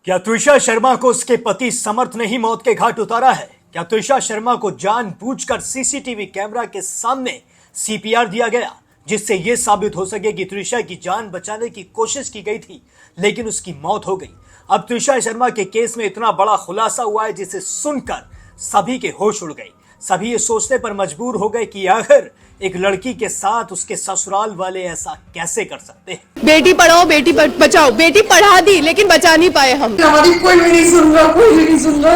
क्या त्रिशा शर्मा को उसके पति समर्थ ने ही मौत के घाट उतारा है? क्या त्रिशा शर्मा को जानबूझकर सीसीटीवी कैमरा के सामने सीपीआर दिया गया, जिससे यह साबित हो सके कि त्रिशा की जान बचाने की कोशिश की गई थी लेकिन उसकी मौत हो गई। अब त्रिशा शर्मा के केस में इतना बड़ा खुलासा हुआ है जिसे सुनकर सभी के होश उड़ गए। सभी ये सोचने पर मजबूर हो गए कि आखिर एक लड़की के साथ उसके ससुराल वाले ऐसा कैसे कर सकते हैं। बेटी पढ़ाओ बेटी बचाओ, बेटी पढ़ा दी लेकिन बचा नहीं पाए हम। हमारी कोई भी नहीं सुन रहा, कोई भी नहीं सुन रहा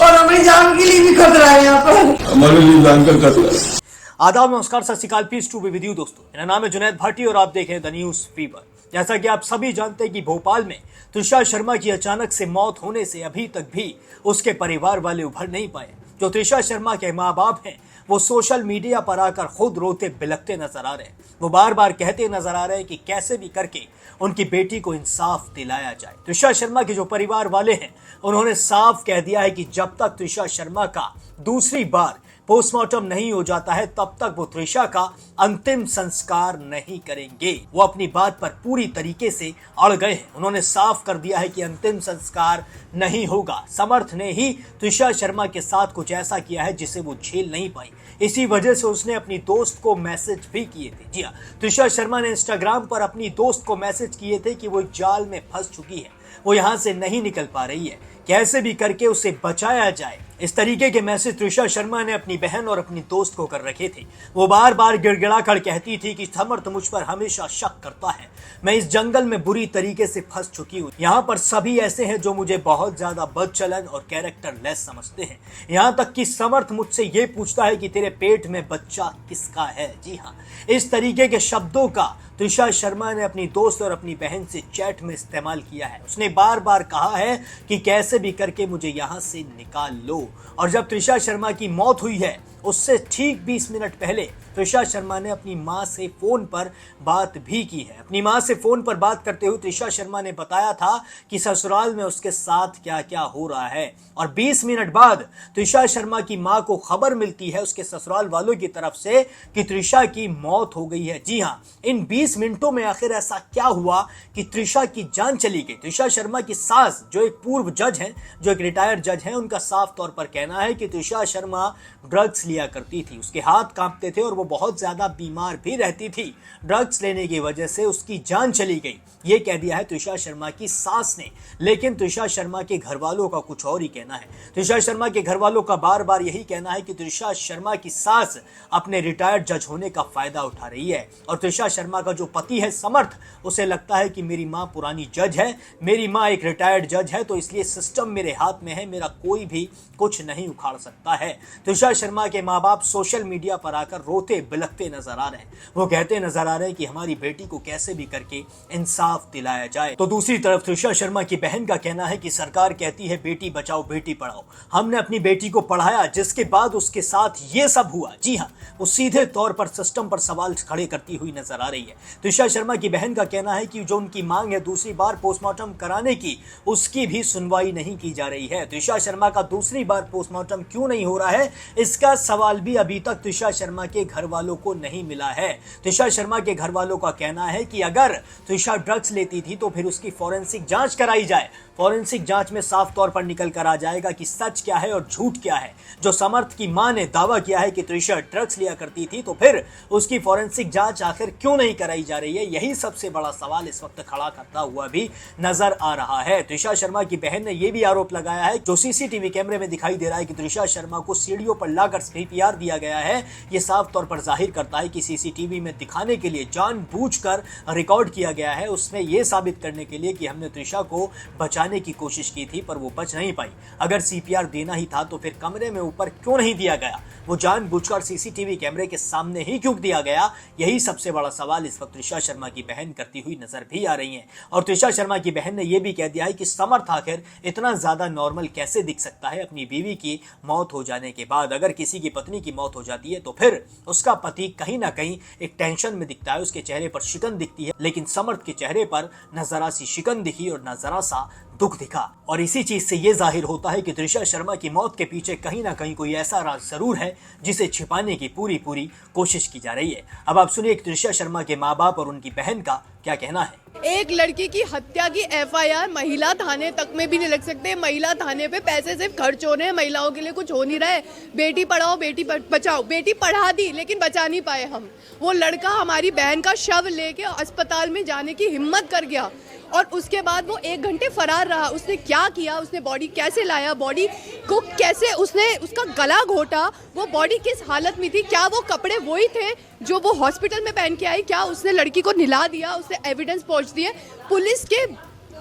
और हमारी जान के लिए भी खतरा है यहाँ पर, हमारे लिए जान का खतरा है। आदाब, नमस्कार, सत श्री अकाल, peace to be with you दोस्तों। मेरा नाम है जुनैद भाटी और आप देख रहे हैं द न्यूज फीवर। जैसा कि आप सभी जानते हैं कि भोपाल में त्रिशा शर्मा की अचानक से मौत होने से अभी तक भी उसके परिवार वाले उभर नहीं पाए। जो त्रिशा शर्मा के माँ बाप हैं वो सोशल मीडिया पर आकर खुद रोते बिलखते नजर आ रहे हैं। वो बार बार कहते नजर आ रहे हैं कि कैसे भी करके उनकी बेटी को इंसाफ दिलाया जाए। त्रिशा शर्मा के जो परिवार वाले हैं उन्होंने साफ कह दिया है कि जब तक त्रिशा शर्मा का दूसरी बार पोस्टमार्टम नहीं हो जाता है तब तक वो त्रिशा का अंतिम संस्कार नहीं करेंगे। वो अपनी बात पर पूरी तरीके से अड़ गए हैं। उन्होंने साफ कर दिया है कि अंतिम संस्कार नहीं होगा। समर्थ ने ही त्रिशा शर्मा के साथ कुछ ऐसा किया है जिसे वो झेल नहीं पाई। इसी वजह से उसने अपनी दोस्त को मैसेज भी किए थे। जी हाँ, त्रिशा शर्मा ने इंस्टाग्राम पर अपनी दोस्त को मैसेज किए थे कि वो जाल में फंस चुकी है, वो यहाँ से नहीं निकल पा रही है, कैसे भी करके उसे बचाया जाए। इस तरीके के मैसेज त्रिशा शर्मा ने अपनी बहन और अपनी दोस्त को कर रखे थे। वो बार बार गिड़गिड़ा कर कहती थी कि समर्थ मुझ पर हमेशा शक करता है, मैं इस जंगल में बुरी तरीके से फंस चुकी हूँ। यहाँ पर सभी ऐसे हैं जो मुझे बहुत ज्यादा बदचलन और कैरेक्टर लेस समझते हैं। यहाँ तक कि समर्थ मुझसे ये पूछता है कि तेरे पेट में बच्चा किसका है। जी हाँ, इस तरीके के शब्दों का त्रिशा शर्मा ने अपनी दोस्त और अपनी बहन से चैट में इस्तेमाल किया है। उसने बार बार कहा है कि कैसे भी करके मुझे यहाँ से निकाल लो। और जब त्रिशा शर्मा की मौत हुई है उससे ठीक 20 मिनट पहले त्रिशा शर्मा ने अपनी मां से फोन पर बात भी की है। अपनी मां से फोन पर बात करते हुए त्रिशा शर्मा ने बताया था कि ससुराल में उसके साथ क्या क्या हो रहा है। और 20 मिनट बाद त्रिशा शर्मा की मां को खबर मिलती है उसके ससुराल वालों की तरफ से कि त्रिशा की मौत हो गई है। जी हाँ, इन 20 मिनटों में आखिर ऐसा क्या हुआ कि त्रिशा की जान चली गई। त्रिशा शर्मा की सास जो एक पूर्व जज है, जो एक रिटायर्ड जज है, उनका साफ तौर पर कहना है कि त्रिशा शर्मा ड्रग्स लिया करती थी। उसके हाथ कांपते थे और वो बहुत ज्यादा बीमार भी रहती थी। ड्रग्स लेने की वजह से उसकी जान चली गई, ये कह दिया है त्रिशा शर्मा की सास ने। लेकिन त्रिशा शर्मा के घर वालों का कुछ और ही कहना है। त्रिशा शर्मा के घर वालों का बार बार यही कहना है कि त्रिशा शर्मा की सास अपने रिटायर्ड जज होने का फायदा उठा रही है। और त्रिशा शर्मा का जो पति है समर्थ, उसे लगता है कि मेरी माँ पुरानी जज है, मेरी माँ एक रिटायर्ड जज है, तो इसलिए सिस्टम मेरे हाथ में है, मेरा कोई भी कुछ नहीं उखाड़ सकता है। त्रिशा शर्मा के माँ बाप सोशल मीडिया पर आकर रोते बिलखते नजर आ रहे हैं। वो कहते नजर आ रहे हैं कि हमारी बेटी को कैसे भी करके इंसाफ दिलाया जाए। तो दूसरी तरफ त्रिशा शर्मा की बहन का कहना है कि सरकार कहती है बेटी बचाओ बेटी पढ़ाओ, हमने अपनी बेटी को पढ़ाया जिसके बाद उसके साथ ये सब हुआ। जी हाँ, वो सीधे तौर पर सिस्टम पर सवाल खड़े करती हुई नजर आ रही है। त्रिशा शर्मा की बहन का कहना है कि जो उनकी मांग है दूसरी बार पोस्टमार्टम कराने की, उसकी भी सुनवाई नहीं की जा रही है। त्रिशा शर्मा का दूसरी बार पोस्टमार्टम क्यों नहीं हो रहा है, इसका सवाल भी अभी तक त्रिशा शर्मा के घर वालों को नहीं मिला है। त्रिशा शर्मा के घर वालों का कहना है कि अगर त्रिशा ड्रग्स लेती थी तो फिर उसकी फॉरेंसिक जांच कराई जाए। फॉरेंसिक जांच में साफ तौर पर निकल कर आ जाएगा कि सच क्या है और झूठ क्या है। जो समर्थ की मां ने दावा किया है कि त्रिशा ड्रग्स लिया करती थी, तो फिर उसकी फॉरेंसिक जांच आखिर क्यों नहीं कराई जा रही है, यही सबसे बड़ा सवाल इस वक्त खड़ा करता हुआ भी नजर आ रहा है। त्रिशा शर्मा की बहन ने यह भी आरोप लगाया है, जो सीसीटीवी कैमरे में दिखाई दे रहा है कि त्रिशा शर्मा को सीढ़ियों पर लाकर सीपीआर दिया गया है, यह साफ तौर पर जाहिर करता है कि सीसीटीवी में दिखाने के लिए जानबूझकर रिकॉर्ड किया गया है। उसने यह साबित करने के लिए कि हमने त्रिशा को बचाने की कोशिश की थी पर वो बच नहीं पाई। अगर सीपीआर देना ही था तो फिर कमरे में ऊपर क्यों नहीं दिया गया, वो जानबूझकर सीसीटीवी कैमरे के सामने ही क्यों दिया गया, यही सबसे बड़ा सवाल इस वक्त त्रिशा शर्मा की बहन करती हुई नजर भी आ रही है। और त्रिशा शर्मा की बहन ने यह भी कह दिया है कि समर्थ आखिर इतना ज्यादा नॉर्मल कैसे दिख सकता है अपनी बीवी की मौत हो जाने के बाद। अगर किसी की पत्नी की मौत हो जाती है तो फिर उसका पति कहीं ना कहीं एक टेंशन में दिखता है, उसके चेहरे पर शिकन दिखती है, लेकिन समर्थ के चेहरे पर न जरा सी शिकन दिखी और न जरा सा दुख दिखा। और इसी चीज से यह जाहिर होता है कि त्रिशा शर्मा की मौत के पीछे कहीं ना कहीं कोई ऐसा राज जरूर है जिसे छिपाने की पूरी कोशिश की जा रही है। अब आप सुनिए त्रिशा शर्मा के माँ बाप और उनकी बहन का क्या कहना है। एक लड़की की हत्या की एफआईआर महिला थाने तक में भी नहीं लग सकते। महिला थाने पे पैसे सिर्फ खर्च हो रहे हैं, महिलाओं के लिए कुछ हो नहीं रहा है। बेटी पढ़ाओ बेटी बचाओ, बेटी पढ़ा दी लेकिन बचा नहीं पाए हम। वो लड़का हमारी बहन का शव लेके अस्पताल में जाने की हिम्मत कर गया और उसके बाद वो 1 घंटे फरार रहा। उसने क्या किया, उसने बॉडी कैसे लाया, बॉडी को कैसे उसने उसका गला घोटा, वो बॉडी किस हालत में थी, क्या वो कपड़े वही थे जो वो हॉस्पिटल में पहन के आई, क्या उसने लड़की को निला दिया, उसने एविडेंस पहुंच दिए। पुलिस के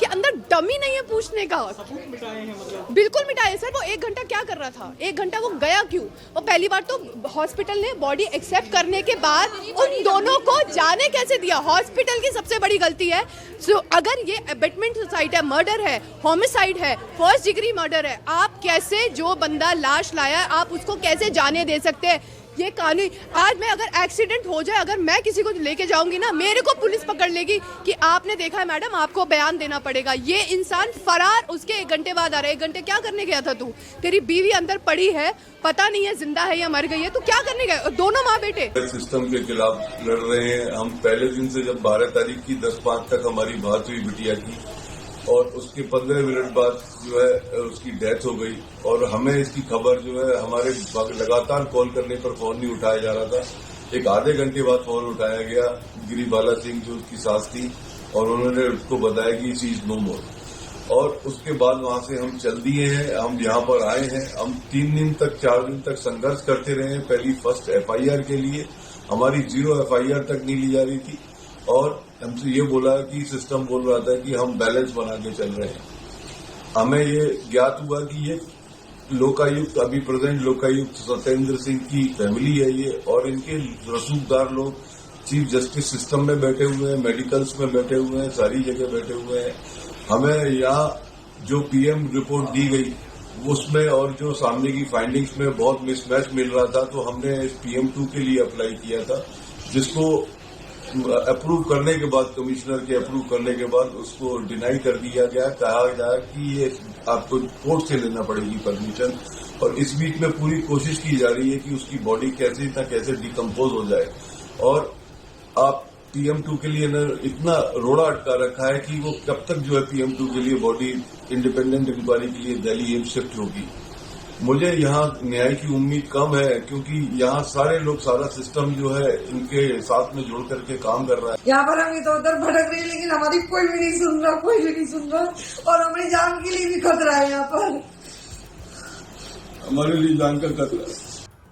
अंदर डमी नहीं है पूछने का। बिल्कुल मिटाए सर। वो 1 घंटा क्या कर रहा था, 1 घंटा वो गया क्यों? और पहली बार तो हॉस्पिटल ने बॉडी एक्सेप्ट करने के बाद उन दोनों को जाने कैसे दिया? हॉस्पिटल की सबसे बड़ी गलती है। अगर ये अबेटमेंट सुसाइड है, मर्डर है, होमिसाइड है, फर्स्ट डिग्री मर्डर है, आप कैसे जो बंदा लाश लाया है आप उसको कैसे जाने दे सकते हैं? ये कानून आज मैं अगर एक्सीडेंट हो जाए, अगर मैं किसी को लेके जाऊंगी ना, मेरे को पुलिस पकड़ लेगी कि आपने देखा है मैडम, आपको बयान देना पड़ेगा। ये इंसान फरार उसके 1 घंटे बाद आ रहा है। 1 घंटे क्या करने गया था तू? तेरी बीवी अंदर पड़ी है, पता नहीं है जिंदा है या मर गई है, तू क्या करने गया? दोनों माँ बेटे सिस्टम के खिलाफ लड़ रहे हैं हम। पहले दिन से जब 12 तारीख की 10/5 तक हमारी बात हुई बिटिया की, और उसके 15 मिनट बाद जो है उसकी डेथ हो गई, और हमें इसकी खबर जो है हमारे लगातार कॉल करने पर फोन नहीं उठाया जा रहा था। एक आधे घंटे बाद फोन उठाया गया गिरिबाला सिंह जो उसकी सास थी, और उन्होंने उसको बताया कि शी इज नो मोर। और उसके बाद वहां से हम चल दिए हैं, हम यहाँ पर आए हैं। हम 3 दिन तक 4 दिन तक संघर्ष करते रहे। पहली फर्स्ट एफआईआर के लिए हमारी 0 एफआईआर तक नहीं ली जा रही थी, और हमसे ये बोला कि सिस्टम बोल रहा था कि हम बैलेंस बना के चल रहे हैं। हमें ये ज्ञात हुआ कि ये लोकायुक्त, अभी प्रेजेंट लोकायुक्त सत्येंद्र सिंह की फैमिली है ये, और इनके रसूखदार लोग चीफ जस्टिस सिस्टम में बैठे हुए हैं, मेडिकल्स में बैठे हुए हैं, सारी जगह बैठे हुए हैं। हमें यहाँ जो पीएम रिपोर्ट दी गई उसमें और जो सामने की फाइंडिंग्स में बहुत मिसमैच मिल रहा था, तो हमने PM2 के लिए अप्लाई किया था, जिसको अप्रूव करने के बाद, कमिश्नर के अप्रूव करने के बाद उसको डिनाई कर दिया गया। कहा गया कि ये आपको कोर्ट से लेना पड़ेगी परमिशन, और इस बीच में पूरी कोशिश की जा रही है कि उसकी बॉडी कैसे न कैसे डिकम्पोज हो जाए। और आप PM2 के लिए इतना रोड़ा अटका रखा है कि वो कब तक जो है PM2 के लिए बॉडी इंडिपेंडेंट इंक्वायरी के लिए दिल्ली एम्स शिफ्ट होगी। मुझे यहाँ न्याय की उम्मीद कम है, क्योंकि यहाँ सारे लोग, सारा सिस्टम जो है इनके साथ में जुड़ करके काम कर रहा है। यहाँ पर हम इधर उधर भटक रहे हैं, लेकिन हमारी कोई भी नहीं सुन रहा, कोई भी नहीं सुन रहा, और हमारी जान के लिए भी खतरा है यहाँ पर। हमारे लिए जान का खतरा है।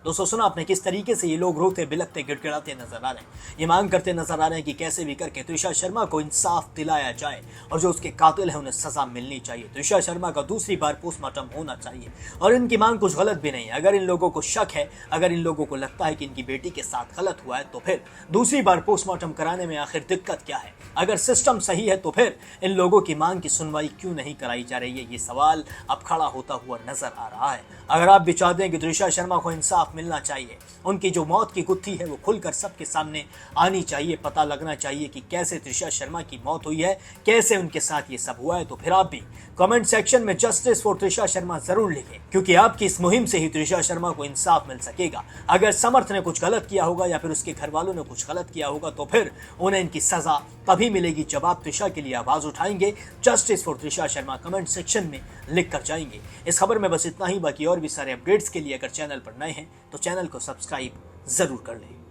दोस्तों सुना आपने किस तरीके से ये लोग रोते बिलखते गिड़गिड़ाते नजर आ रहे हैं। ये मांग करते नजर आ रहे हैं कि कैसे भी करके त्रिशा शर्मा को इंसाफ दिलाया जाए, और जो उसके कातिल है उन्हें सजा मिलनी चाहिए। त्रिशा शर्मा का दूसरी बार पोस्टमार्टम होना चाहिए, और इनकी मांग कुछ गलत भी नहीं है। अगर इन लोगों को शक है, अगर इन लोगों को लगता है कि इनकी बेटी के साथ गलत हुआ है, तो फिर दूसरी बार पोस्टमार्टम कराने में आखिर दिक्कत क्या है? अगर सिस्टम सही है तो फिर इन लोगों की मांग की सुनवाई क्यों नहीं कराई जा रही है? ये सवाल अब खड़ा होता हुआ नजर आ रहा है। अगर आप भी चाहते हैं कि त्रिशा शर्मा को इंसाफ मिलना चाहिए, उनकी जो मौत की गुत्थी है वो खुलकर सबके सामने आनी चाहिए, पता लगना चाहिए कि कैसे त्रिशा शर्मा की मौत हुई है, कैसे उनके साथ ये सब हुआ है, तो फिर आप भी कमेंट सेक्शन में जस्टिस फॉर त्रिशा शर्मा जरूर लिखें, क्योंकि आपकी इस मुहिम से ही त्रिशा शर्मा को इंसाफ मिल सकेगा। अगर समर्थ ने कुछ गलत किया होगा या फिर उसके घर वालों ने कुछ गलत किया होगा, तो फिर उन्हें इनकी सजा तभी मिलेगी जब आप त्रिशा के लिए आवाज उठाएंगे, justice for Trisha Sharma comment section में लिख कर जाएंगे। इस खबर में बस इतना ही। बाकी और भी सारे अपडेट्स के लिए अगर चैनल पर नए हैं तो चैनल को सब्सक्राइब जरूर कर लें।